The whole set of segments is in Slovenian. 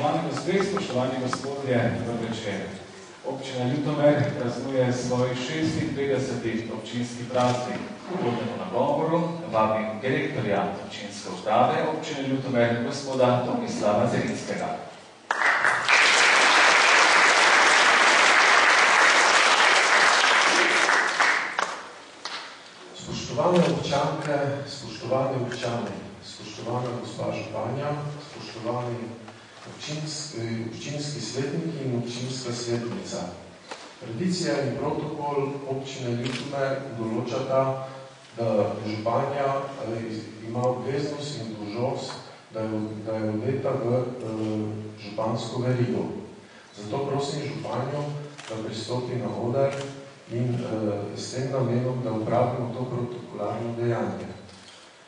Spoštovani gospe, spoštovani gospodje, dober večer. Občina Ljutomer praznuje svoj 56. občinski praznik. V uvodnemu nagovoru vabim direktorja občinske uprave občine Ljutomer, gospoda Tomislava Zerinskega. Spoštovane občanke, spoštovani občani, spoštovana gospa županja, spoštovani občinski svetniki in občinska svetnica. Tradicija in protokol občine Ljutomer določata, da županja ima obveznost in dolžnost, da je odeta v župansko verigo. Zato prosim županjo, da pristopi na oder in s tem namenom, da upravimo to protokolarno dejanje.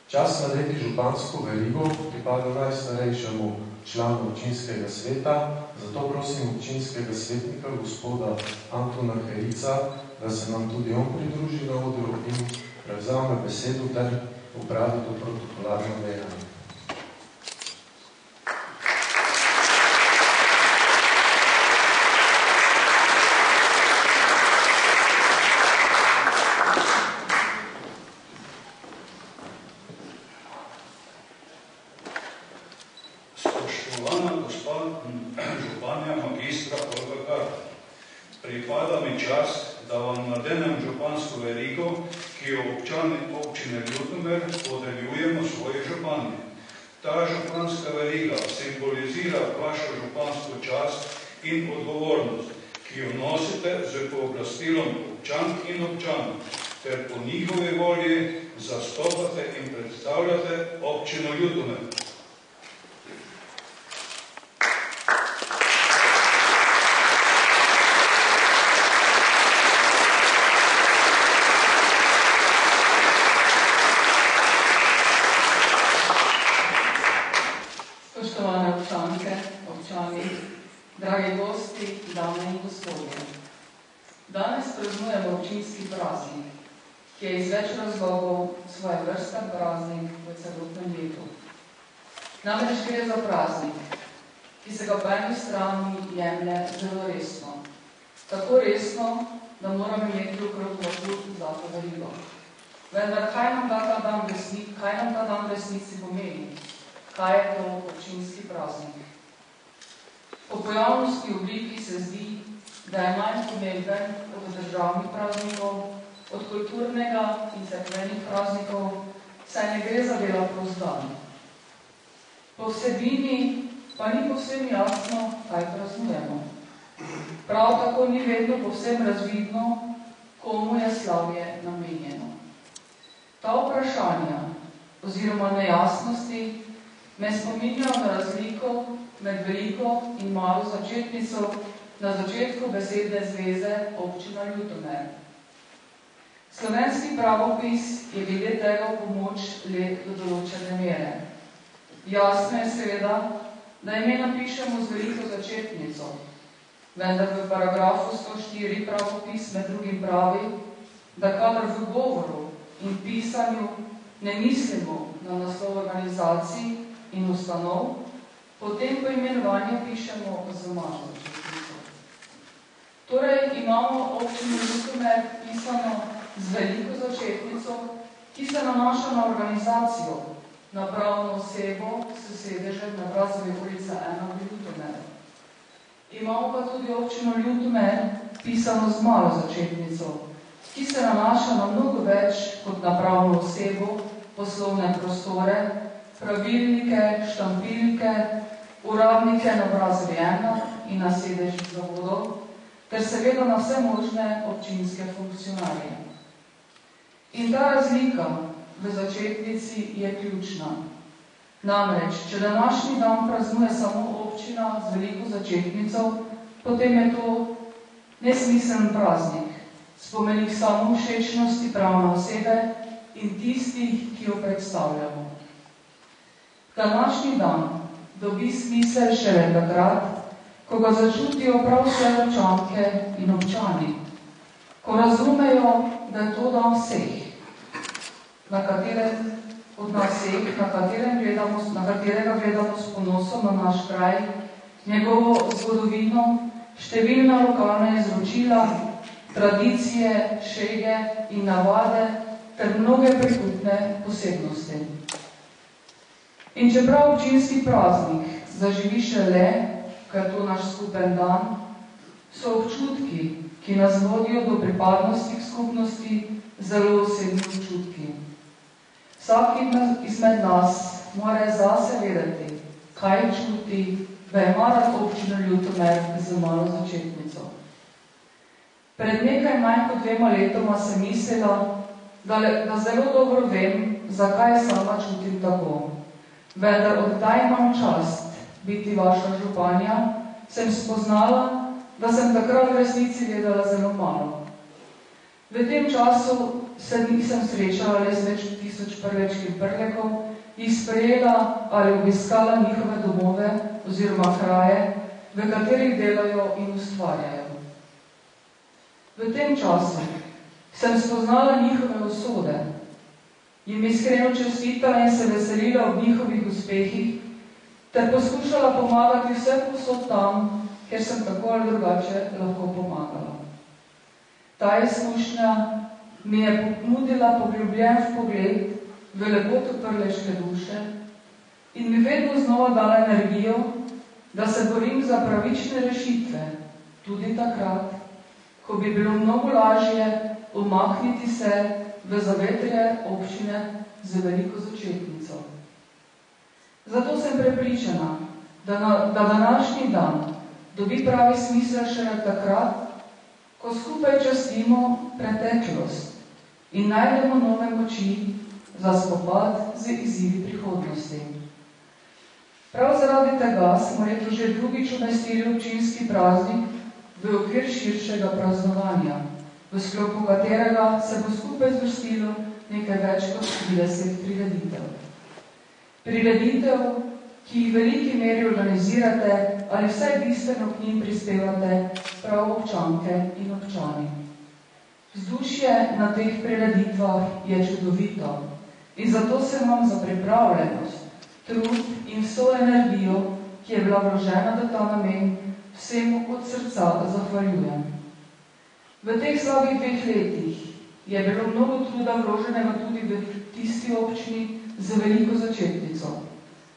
Čas nadeti župansko verigo pripada najstarejšemu članu občinskega sveta, zato prosim občinskega svetnika, gospoda Antona Herica, da se nam tudi on pridruži na odru in prevzame besedo ter upravi to protokolarno dejanje. Pripada mi čas, da vam nadenem župansko verigo, ki jo občani občine Ljutomer podeljujemo svoji župani. Ta županska veriga simbolizira vašo župansko čast in odgovornost, ki jo nosite z pooblastilom občank in občanov, ter po njihovi volji zastopate in predstavljate občino Ljutomer. Dragi gosti, dame in gospodje. Danes praznujemo občinski praznik, ki je iz več razlogov svojevrsten praznik v celotnem letu. Namreč gre za praznik, ki se ga po eni strani jemlje zelo resno. Tako resno, da moramo imeti okrog vrtu zlato verigo. Vendar kaj nam ta dan v resnici pomeni? Kaj je to občinski praznik? Po pojavnosti obliki se zdi, da je manj pomemben od državnih praznikov, od kulturnega in cerkvenih praznikov, saj ne gre za dela prost dan. Po vsebini pa ni povsem jasno, kaj praznujemo. Prav tako ni vedno povsem razvidno, komu je slavje namenjeno. Ta vprašanja oziroma nejasnosti me spominjajo na razliko med veliko in malo začetnico na začetku besedne zveze občina Ljutomer. Slovenski pravopis je glede tega v pomoč le do določene mere. Jasno je seveda, da ime napišemo z veliko začetnico, vendar v paragrafu 104 pravopis med drugim pravi, da kadar v govoru in pisanju ne mislimo na naslov organizacij in ustanov, potem po imenovanju pišemo z malo začetnico. Torej imamo občino Ljutomer pisano z veliko začetnico, ki se nanaša na organizacijo, na pravno osebo s sedežem na Brazovi ulica 1 v Ljutomeru. Imamo pa tudi občino Ljutomer pisano z malo začetnico, ki se nanaša na mnogo več kot na pravno osebo, poslovne prostore, pravilnike, štampilke, uradnike na Brazovi 1 in na sedežih zavodov, ter seveda na vse možne občinske funkcionarje. In ta razlika v začetnici je ključna. Namreč, če današnji dan praznuje samo občina z veliko začetnico, potem je to nesmiseln praznik, spomenik samo všečnosti pravne osebe in tistih, ki jo predstavljamo. Današnji dan dobi smisel šele takrat, ko ga začutijo prav vse občanke in občani, ko razumejo, da je to dan vseh, na katerega gledamo s ponosom na naš kraj njegovo zgodovino, številna lokalna izročila, tradicije, šege in navade ter mnoge prikupne posebnosti. In čeprav občinski praznik zaživi šele, ker je to naš skupen dan, so občutki, ki nas vodijo do pripadnosti k skupnosti, zelo osebni občutki. Vsak izmed nas mora zase vedeti, kaj čuti, da ima rad občino Ljutomer z malo začetnico. Pred nekaj manj kot 2 letoma sem mislila, da zelo dobro vem, zakaj sama čutim tako. Vendar oddaj imam čast biti vaša županja, sem spoznala, da sem takrat v resnici vedela zelo malo. V tem času se nisem srečala le z več 1000 prvečkih prlekov, jih sprejela ali obiskala njihove domove oziroma kraje, v katerih delajo in ustvarjajo. V tem času sem spoznala njihove usode, jim iskreno čestitala in se veselila ob njihovih uspehih, ter poskušala pomagati vse povsod tam, ker sem tako ali drugače lahko pomagala. Ta izkušnja mi je ponudila poglobljen vpogled v lepoto prleške duše in mi vedno znova dala energijo, da se borim za pravične rešitve, tudi takrat, ko bi bilo mnogo lažje umakniti se v zavetrje občine z veliko začetnico. Zato sem prepričana, da današnji dan dobi pravi smisel šele takrat, ko skupaj častimo preteklost in najdemo nove moči za spopad z izzivi prihodnosti. Prav zaradi tega smo letos že drugič umestili občinski praznik v okvir širšega praznovanja, v sklopu katerega se bo skupaj zvrstilo nekaj več kot 30 prireditev. Prireditev, ki jih v veliki meri organizirate ali vsaj bistveno k njim prispevate prav občanke in občani. Vzdušje na teh prireditvah je čudovito in zato se vam za pripravljenost, trud in vso energijo, ki je bila vložena v ta namen, vsemu od srca zahvaljujem. V teh slabih 2 letih je bilo mnogo truda vloženega tudi v tisti občini z veliko začetnico.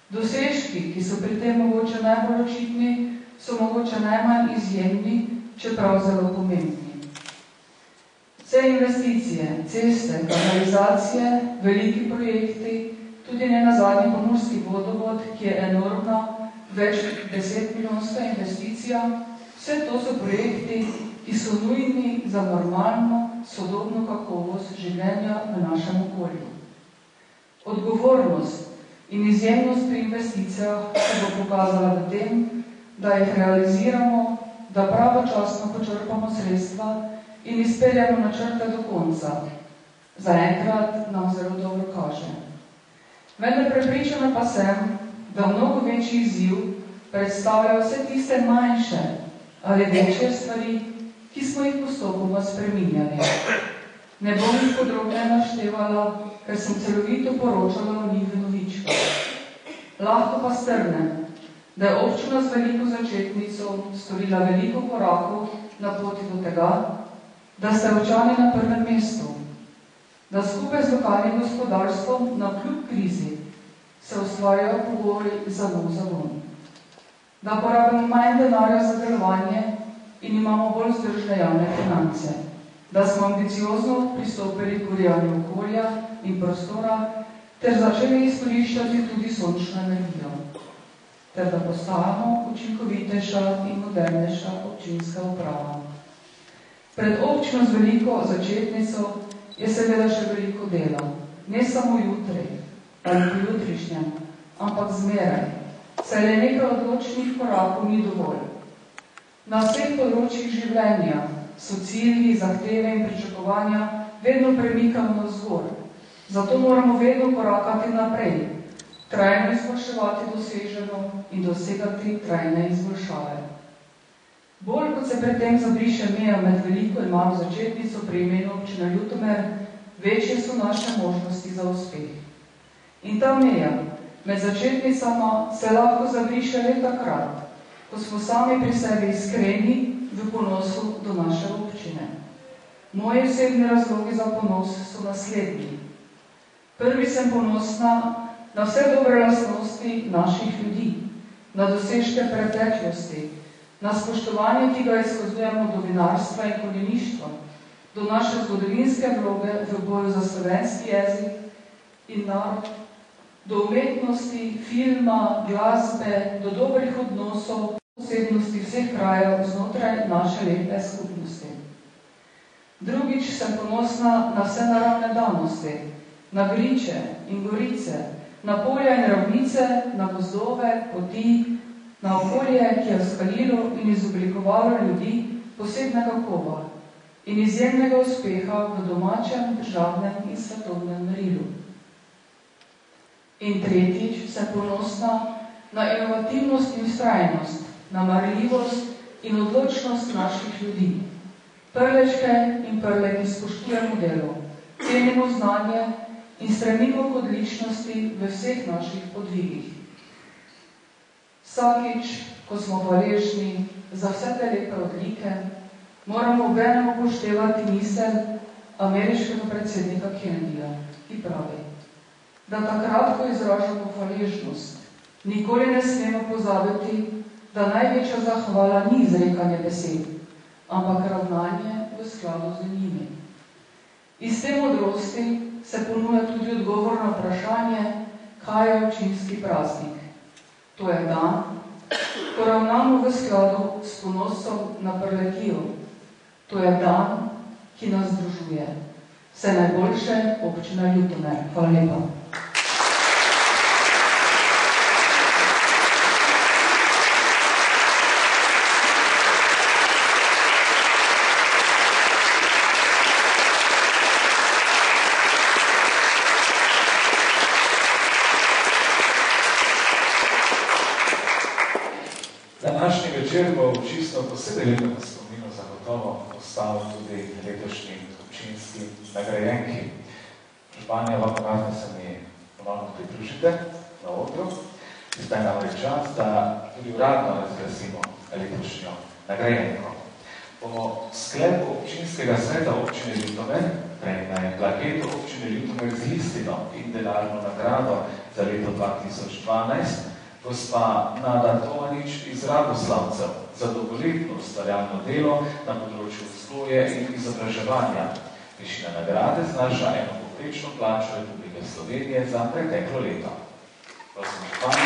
Dosežki, ki so pri tem mogoče najbolj očitni, so mogoče najmanj izjemni, čeprav zelo pomembni. Vse investicije, ceste, kanalizacije, veliki projekti, tudi nenazadnji pomurski vodovod, ki je enormna, več 10-milijonska investicija, vse to so projekti, ki so nujni za normalno, sodobno kakovost življenja v našem okolju. Odgovornost in izjemnost pri investicijah se bo pokazala v tem, da jih realiziramo, da pravočasno počrpamo sredstva in izpeljamo načrte do konca. Zaenkrat nam zelo dobro kaže. Vendar prepričana pa sem, da mnogo večji izziv predstavlja vse tiste manjše ali večje stvari, ki smo jih postopoma spreminjali. Ne bom jih podrobneje naštevala, ker sem celovito poročala o njih v novičkah. Lahko pa strnem, da je občina z veliko začetnico storila veliko korakov na poti do tega, da ste občani na prvem mestu, da skupaj z lokalnim gospodarstvom na kljub krizi se ustvarjajo pogoji za nov zagon, da porabimo manj denarja za delovanje in imamo bolj vzdržne javne finance, da smo ambiciozno pristopili k urejanju okolja in prostora ter začeli izkoriščati tudi sončno energijo, ter da postajamo učinkovitejša in modernejša občinska uprava. Pred občino z veliko začetnico je seveda še veliko dela, ne samo jutri ali po jutrišnjem, ampak zmeraj, saj le nekaj odločnih korakov ni dovolj. Na vseh področjih življenja so cilji, zahteve in pričakovanja vedno premikamo navzgor, zato moramo vedno korakati naprej, trajno izboljševati doseženo in dosegati trajne izboljšave. Bolj kot se pred tem zabriše meja med veliko in malo začetnico pri imenu občina Ljutomer, večje so naše možnosti za uspeh. In ta meja med začetnicama se lahko zabriše le takrat, ko ko smo sami pri sebi iskreni v ponosu do naše občine. Moji osebni razlogi za ponos so naslednji. Prvi, sem ponosna na vse dobre lastnosti naših ljudi, na dosežke preteklosti, na spoštovanje, ki ga izkazujemo do vinarstva in konjeništva, do naše zgodovinske vloge v boju za slovenski jezik in narod, do umetnosti, filma, glasbe, do dobrih odnosov, posebnosti vseh krajev znotraj naše lepe skupnosti. Drugič, sem ponosna na vse naravne danosti, na griče in gorice, na polja in ravnice, na gozdove, poti, na okolje, ki je vzkalilo in izoblikovalo ljudi posebnega kova in izjemnega uspeha v domačem, državnem in svetovnem merilu. In tretjič, sem ponosna na inovativnost in vztrajnost, na marljivost in odločnost naših ljudi. Prlečke in prle, ki spoštujemo delo, cenimo znanje in stremimo k odličnosti v vseh naših podvigih. Vsakič, ko smo hvaležni za vse te lepe odlike, moramo obenem upoštevati misel ameriškega predsednika Kennedyja, ki pravi, da takrat, ko izražamo hvaležnost, nikoli ne smemo pozabiti, da največja zahvala ni izrekanje besed, ampak ravnanje v skladu z njimi. Iz te modrosti se ponuja tudi odgovor na vprašanje, kaj je občinski praznik. To je dan, ko ravnamo v skladu s ponosom na Prlekijo. To je dan, ki nas združuje. Vse najboljše, občina Ljutomer. Hvala lepa. Današnji večer bo čisto posebej lepem spominu zagotovo ostal tudi letošnji občinski nagrajenki. Županja, vam rada se mi ponovno pridružite na odru. Zdaj nam je čas, da tudi uradno razglasimo letošnjo nagrajenko. Po sklepu občinskega sveta občine Ljutomer prejme plaketo občine Ljutomer z listino in denarno nagrado za leto 2012 gospa Nada Tomanič iz Radoslavcev za dolgoletno ustvarjalno delo na področju vzgoje in izobraževanja. Višina nagrade znaša eno povprečno plačo Republike Slovenije za preteklo leto. Prosim, županje,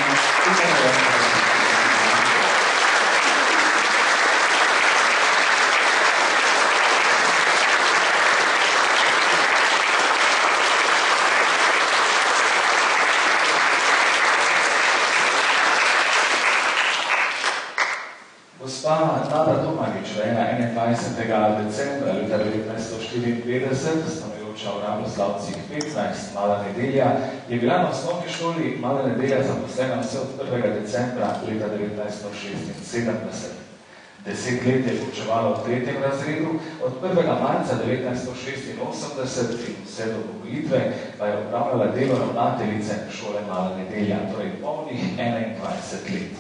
Gospa Nada Tomanič, rojena 21. decembra leta 1954, stanujoča v Radoslavcih 15, Mala Nedelja, je bila na osnovni šoli Mala Nedelja zaposlena vse od 1. decembra leta 1976. 10 let je poučevala v 3. razredu, od 1. marca 1986 in vse do upokojitve pa je opravljala delo ravnateljice šole Mala Nedelja, torej polnih 21 let.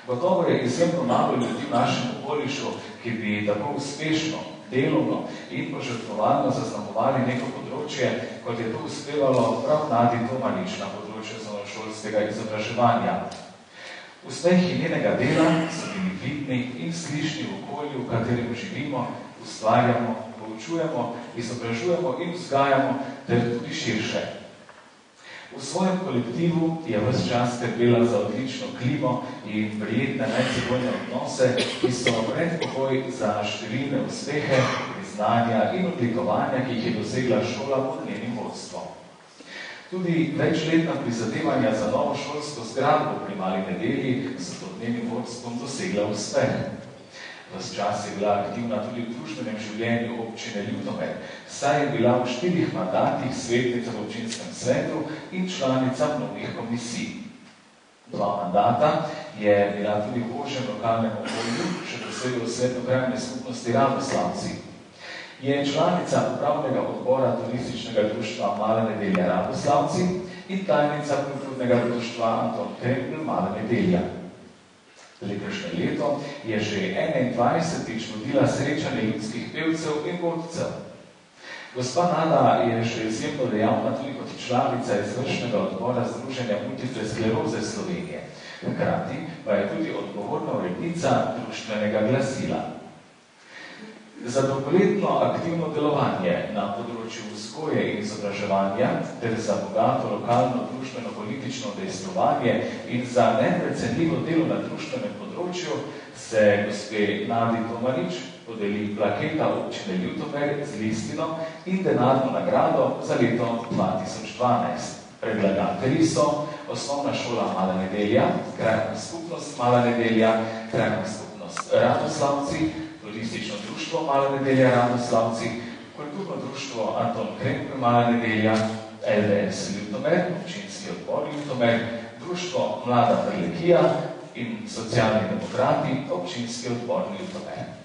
Gotovo je izjemno malo ljudi v našem okolišu, ki bi tako uspešno, delovno in požrtvovalno zaznamovali neko področje, kot je to uspevalo prav Nadi Tomanič na področju osnovnošolskega izobraževanja. Uspehi njenega dela so bili vidni in slišni v okolju, v katerem živimo, ustvarjamo, poučujemo, izobražujemo in vzgajamo, ter tudi širše. V svojem kolektivu je ves čas skrbela za odlično klimo in prijetne medsebojne odnose, ki so predpogoj za številne uspehe, priznanja in odlikovanja, ki jih je dosegla šola pod njenim vodstvom. Tudi večletna prizadevanja za novo šolsko zgradbo pri Mali Nedelji so pod njenim vodstvom dosegla uspeh. Ves čas je bila aktivna tudi v družbenem življenju občine Ljutomer, saj je bila v 4 mandatih svetnica v občinskem svetu in članica mnogih komisij. 2 mandata je bila tudi v ožjem lokalnem okolju, še posebej v svetokrajne skupnosti Radoslavci. Je članica upravnega odbora turističnega društva Mala Nedelja Radoslavci in tajnica kulturnega društva Anton Krempl Mala Nedelja. Letošnje leto je že 21. vodila srečanje ljudskih pevcev in vodcev. Gospa Nada je še izjemno dejavna tudi kot članica izvršnega odbora Združenja multiple skleroze Slovenije. Hkrati pa je tudi odgovorna urednica društvenega glasila. Za dolgoletno aktivno delovanje na področju vzgoje in izobraževanja ter za bogato lokalno društveno-politično dejstvovanje in za neprecenljivo delo na društvenem področju se gospe Nadi Tomarič podeli plaketa občine Ljutomer z listino in denarno nagrado za leto 2012. Predlagatelji so Osnovna šola Mala Nedelja, Krajna skupnost Mala Nedelja, Krajna skupnost Radoslavci, Turistično društvo Mala Nedelja Radoslavci, Kulturno društvo Anton Krempe Mala Nedelja, LDS Ljutomer, Občinski odbor Ljutomer, Društvo Mlada Prlekija in Socialni demokrati, Občinski odbor Ljutomer.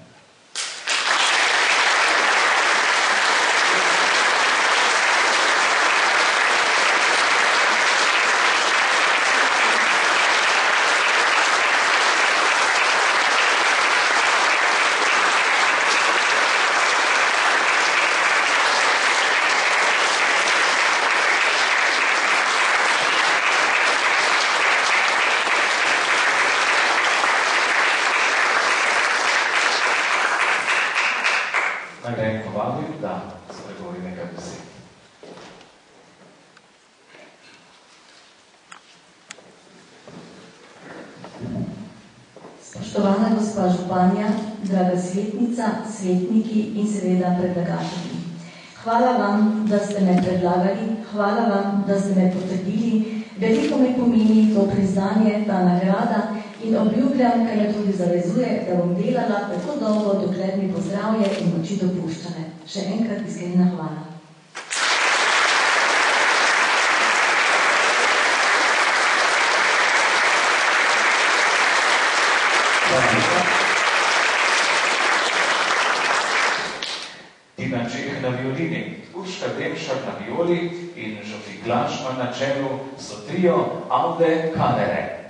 Spoštovana gospa županja, draga svetnica, svetniki in seveda predlagatelji. Hvala vam, da ste me predlagali, hvala vam, da ste me potrdili. Veliko mi pomeni to priznanje, ta nagrada in obljubljam, ker me tudi zavezuje, da bom delala tako dolgo, dokler mi bo zdravje in moči dopuščane. Še enkrat iskrena hvala. Tina Čeh na violini, Urška Demšar na violi in Žofik Glašman na čelu so trio Aude Kanere.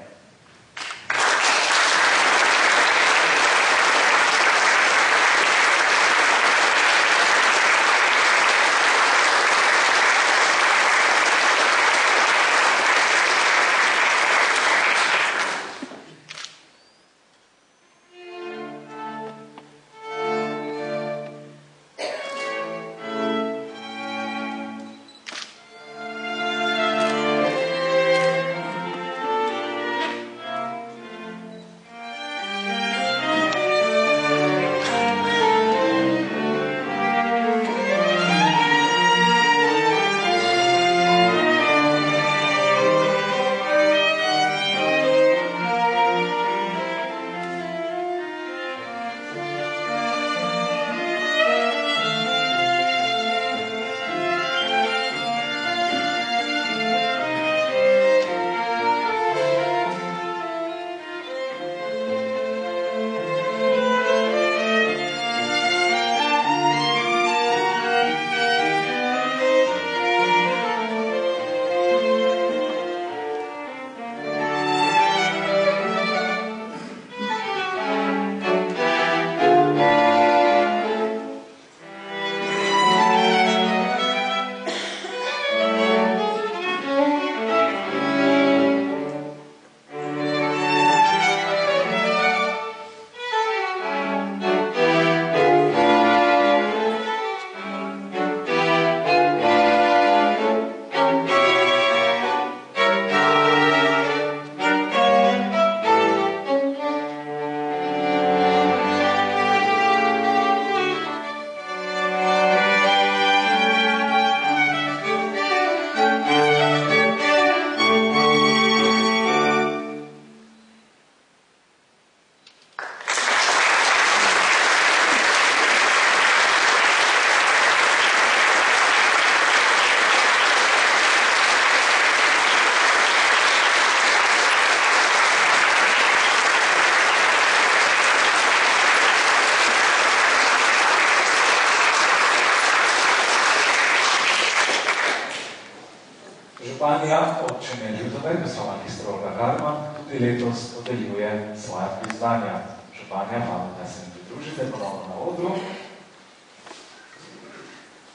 Županja občine Ljutomer, gospa magistra Olga Harman, tudi letos podeljuje svoja priznanja. Županja, vabim, da se mi pridružite ponovno na odru.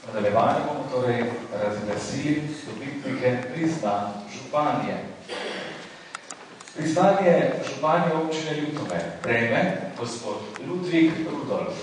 V nadaljevanju bomo torej razglasili dobitnike priznanj županje. Priznanje županje občine Ljutomer prejme gospod Ludvik Rudolf.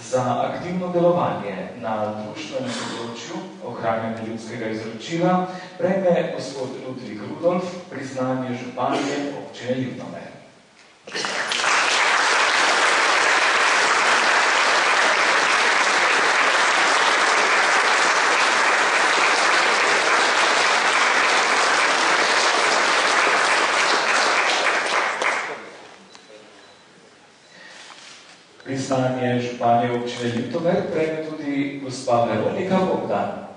Za aktivno delovanje na društvenem področju ohranjanja ljudskega izročila prejme gospod Ludvik Rudolf priznanje županje občine Ljutomer. Priznanje županje občine Ljutomer prejme tudi gospa Veronika Bogdan.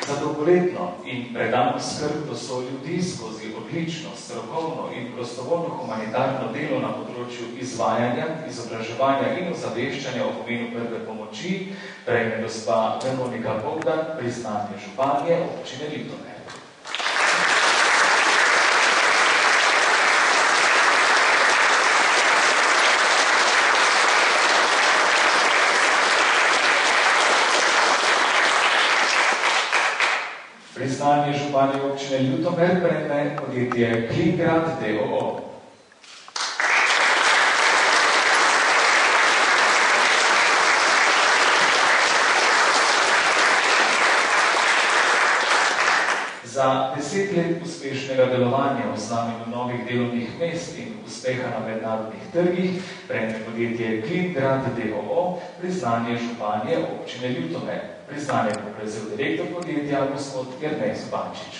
Za dolgoletno in predano skrb do soljudi skozi odlično, strokovno in prostovoljno humanitarno delo na področju izvajanja, izobraževanja in ozaveščanja o pomenu prve pomoči prejme gospa Veronika Bogdan priznanje županje občine Ljutomer. Priznanje županje občine Ljutomer prejme podjetje Klingrad d.o.o. Za 10 let uspešnega delovanja v znamenju novih delovnih mest in uspeha na mednarodnih trgih prejme podjetje Klingrad d.o.o. priznanje županje občine Ljutomer. Priznanje bo prevzel direktor podjetja gospod Ernest Bančič.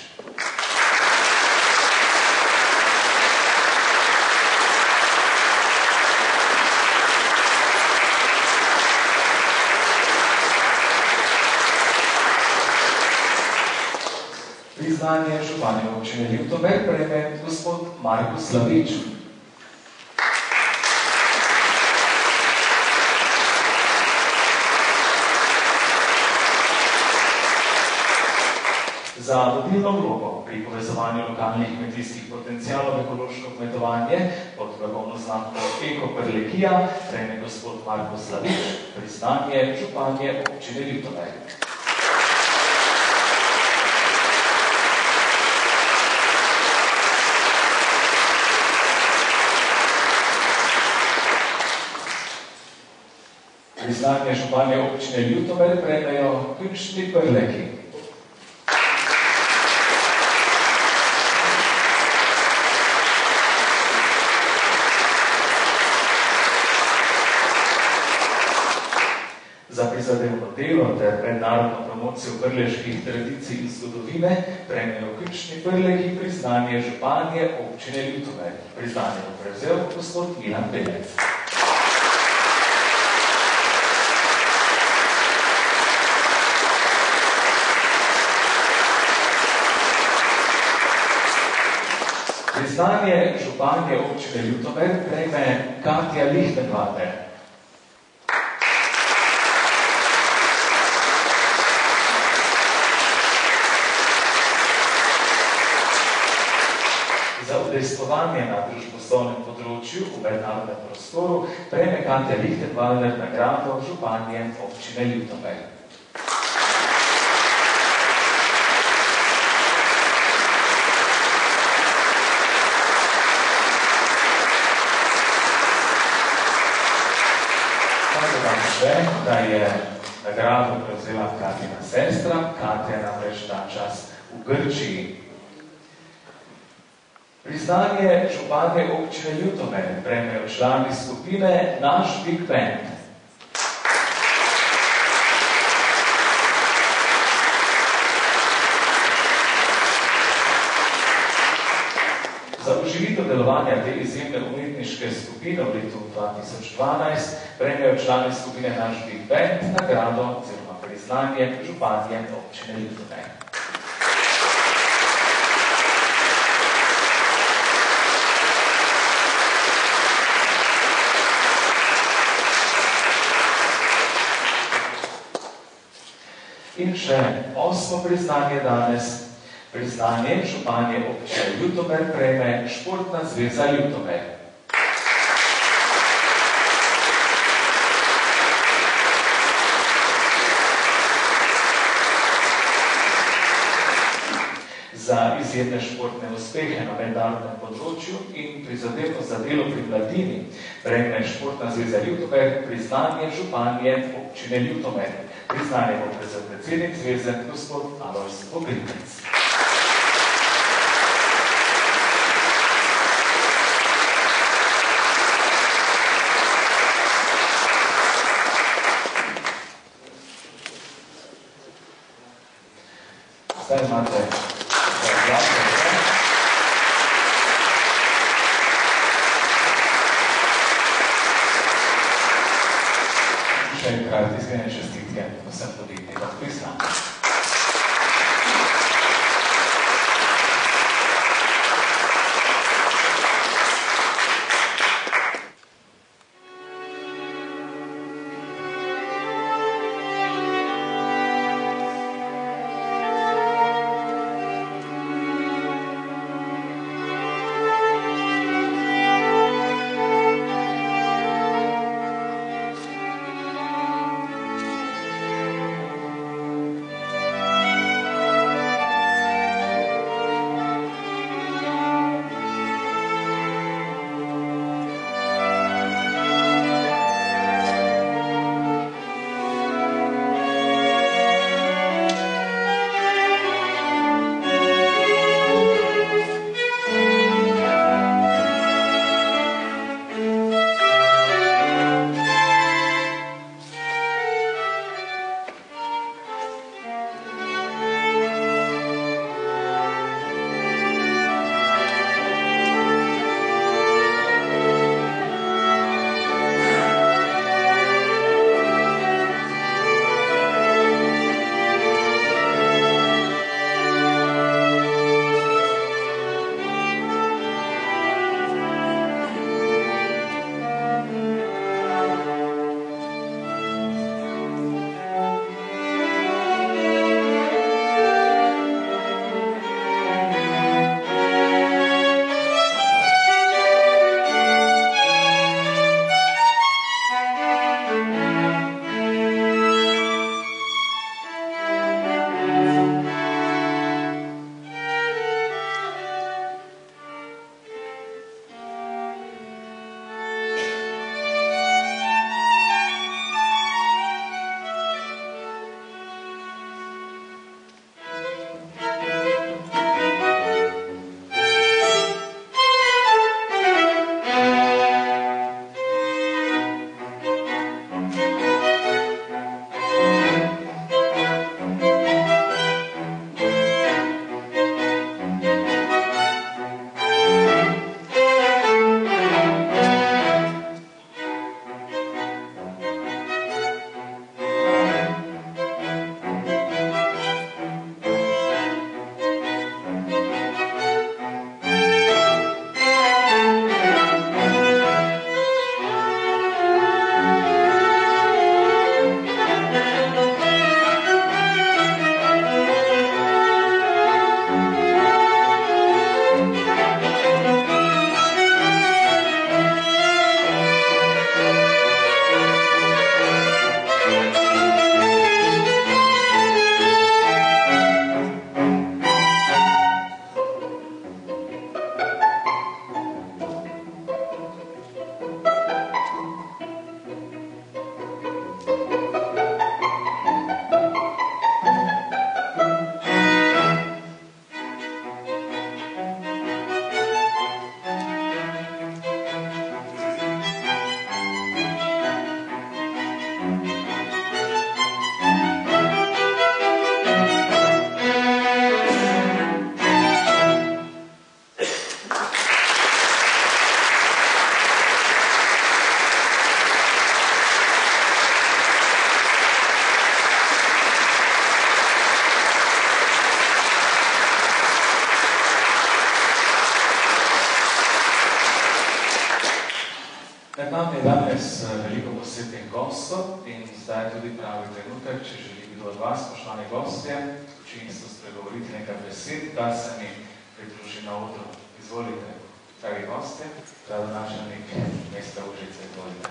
Priznanje županje občine Ljutomer prejme gospod Marko Slavič. Za vodilno vlogo pri povezovanju lokalnih kmetijskih potencialov ekološko kmetovanje pod blagovno znamko Eko Prlekija prejme gospod Marko Slavič, priznanje županje občine Ljutomer. Priznanje županje občine Ljutomer prejmejo Kunčni Prleki. Za prizadevno delo ter mednarodno promocijo prleških tradicij in zgodovine prejmejo Kunčni Prleki priznanje županje občine Ljutomer. Priznanje bo prevzel gospod Milan Belec. Priznanje županje občine Ljutomer prejme Katja Lichtenwalder. Za udejstvovanje na družboslovnem področju v mednarodnem prostoru prejme Katja Lichtenwalder nagrado županje občine Ljutomer. Da je nagrado prevzela Katina sestra, Katja namreč ta čas v Grčiji. Priznanje županje občine Ljutomer prejmejo člani skupine Naš Big Band. Za oživitev delovanja te izjemne umetniške skupine v letu 2012 prejmejo člani skupine Naš Big Band nagrado oziroma priznanje županje občine Ljutomer. In še 8. priznanje danes. Priznanje županje občine Ljutomer prejme Športna zveza Ljutomer. Za izjemne športne uspehe na mednarodnem področju in prizadevnost za delo pri mladini prejme Športna zveza Ljutomer priznanje županje občine Ljutomer. Priznanje bo prevzel predsednik zveze, gospod Alojz Vogrinec. Zdaj imate še enkrat iskrene čestitke vsem dobitnikom priznanja. gostov in zdaj tudi pravi trenutek, če želi kdo od vas, spoštovani gostje, občinstvo spregovoriti nekaj besed, da se mi pridruži na odru. Izvolite, dragi gostje, gradonačelnik mesta Užice, izvolite.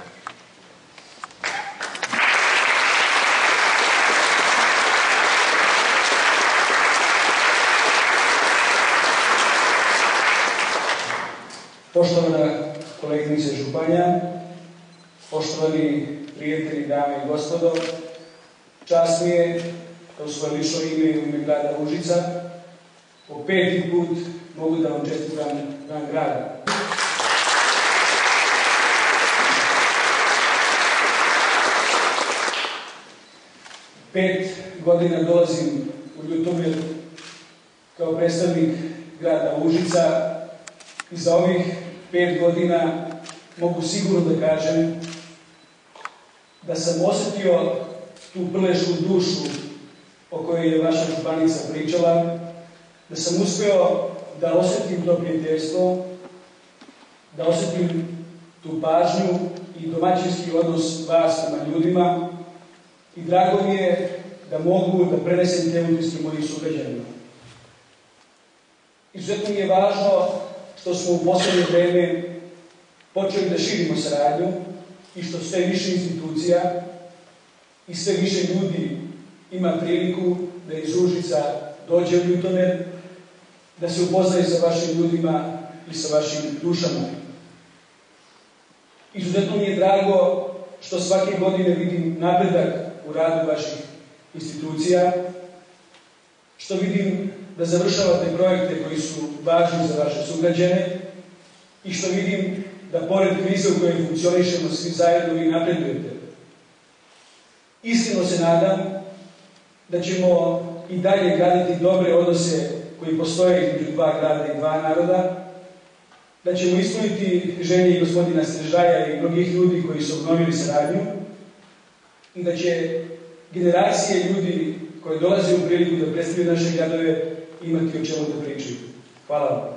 Poštovana koleginice županja, poštovani prijatelji, dame i gospodo, čast mi je da u svoje lično ime i u ime grada Užica po 5. put mogu da vam čestitam Dan grada. Pet godina dolazim u Ljutomer kao predstavnik grada Užica i za ovih 5 godina mogu sigurno da kažem da sam osjetio tu prlešku dušu o kojoj je vaša županica pričala, da sam uspeo da osjetim to prijateljstvo, da osjetim tu pažnju i domaćinski odnos vas prema ljudima i drago mi je da mogu da prenesem te utiske mojih sugrađanima. Izuzetno mi je važno što smo u poslednje vreme počeli da širimo saradnju i što sve više institucija i sve više ljudi ima priliku da iz Užica dođe u Ljutomer, da se upoznaje sa vašim ljudima i sa vašim dušama. Izuzetno mi je drago što svake godine vidim napredak u radu vaših institucija, što vidim da završavate projekte koji su važni za vaše sugrađane i što vidim da pored krize u kojoj funkcionišemo svi zajedno vi napredujete. Iskreno se nadam da ćemo i dalje graditi dobre odnose koji postoje između dva grada i dva naroda, da ćemo ispuniti želje gospodina Strežaja i mnogih ljudi koji su obnovili saradnju i da će generacije ljudi koje dolaze u priliku da predstavljaju naše gradove imati o čemu da pričaju. Hvala vam.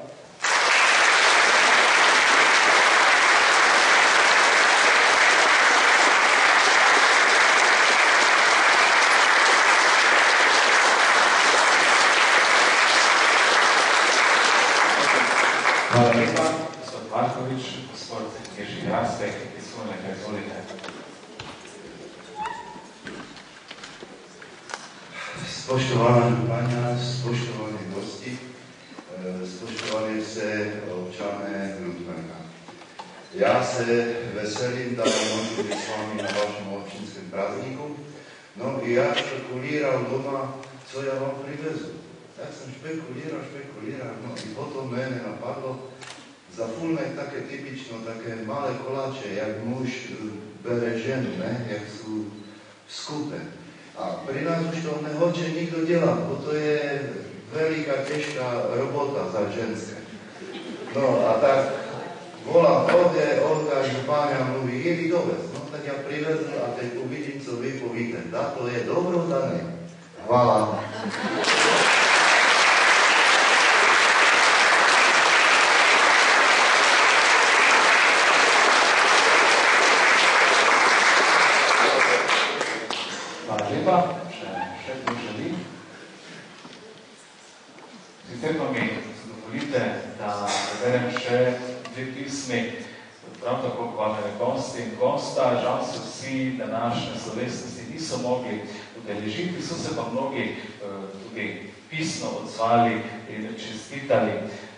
Hvala lepa, gospod Marković, gospod Ježi Grastek, izvolite, izvolite. Spoštovana županja, spoštovani gosti, spoštovani vse občane Ljutomerja. Ja se veselim, da mogu biti s vami na vašem občinskem prazniku, no i ja špekuliral doma, co ja vam privezu. Ja sam špekuliral, no i potom mene napadlo za fulnek také tipično, také malé koláče, jak muž bere ženu, ne, jak sú skupe. A pri nás už to nehoče nikto delať, bo to je veľká, ťažká robota za ženské. No a tak volám Olga župáňa mluví, jedi dovez. No tak ja privezl a teď uvidím, co vy povíte. Da, to je dobro, da ne. Hvala. Še kdo želi? Sicer pa mi dovolite, da preberem še 2 pismi, prav tako povabljene gosti in gosta. Žal se vsi današnje slovesnosti niso mogli udeležiti, so se pa mnogi tudi pisno odzvali in čestitali.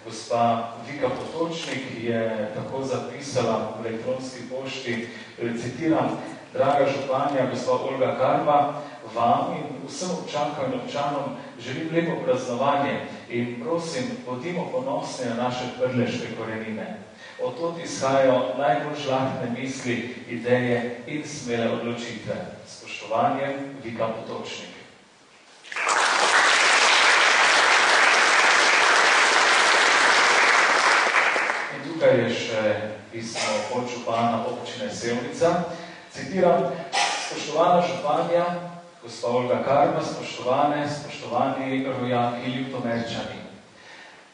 Gospa Vika Potočnik je tako zapisala v elektronski pošti, citiram: Draga županja, gospa Olga Karma, vam in vsem občankam in občanom želim lepo praznovanje in prosim, bodimo ponosni na naše prleške korenine. Od tod izhajajo najbolj žlahtne misli, ideje in smele odločitve. Spoštovanje, Vika Potočnik. In tukaj je še pismo podžupana občine Sevnica. Citiram: Spoštovana županja, gospa Olga Karma, spoštovani rojaki Ljutomerčani.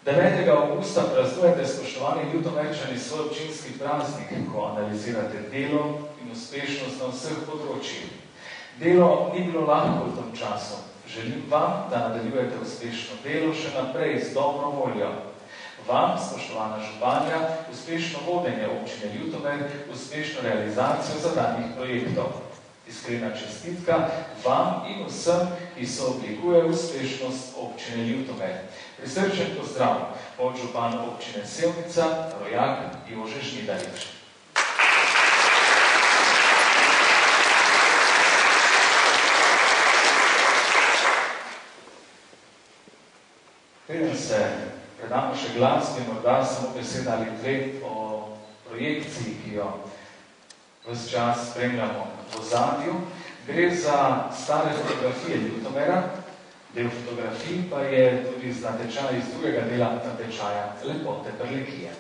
9. avgusta praznujete, spoštovani Ljutomerčani, svoj občinski praznik, ko analizirate delo in uspešnost na vseh področjih. Delo ni bilo lahko v tem času. Želim vam, da nadaljujete uspešno delo še naprej z dobro voljo. Vam, spoštovana županja, uspešno vodenje občine Ljutomer, uspešno realizacijo zadanih projektov. Iskrena čestitka vam in vsem, ki so oblikujejo uspešnost občine Ljutomer. Prisrčen pozdrav, podžupan občine Sevnica, rojak Jože Žnidarič. Preden se predamo še glasbi, morda samo beseda ali dve o projekciji, ki jo ves čas spremljamo v ozadju. Gre za stare fotografije Ljutomera, del fotografij pa je tudi z natečaja iz drugega dela natečaja Lepote Prlekije.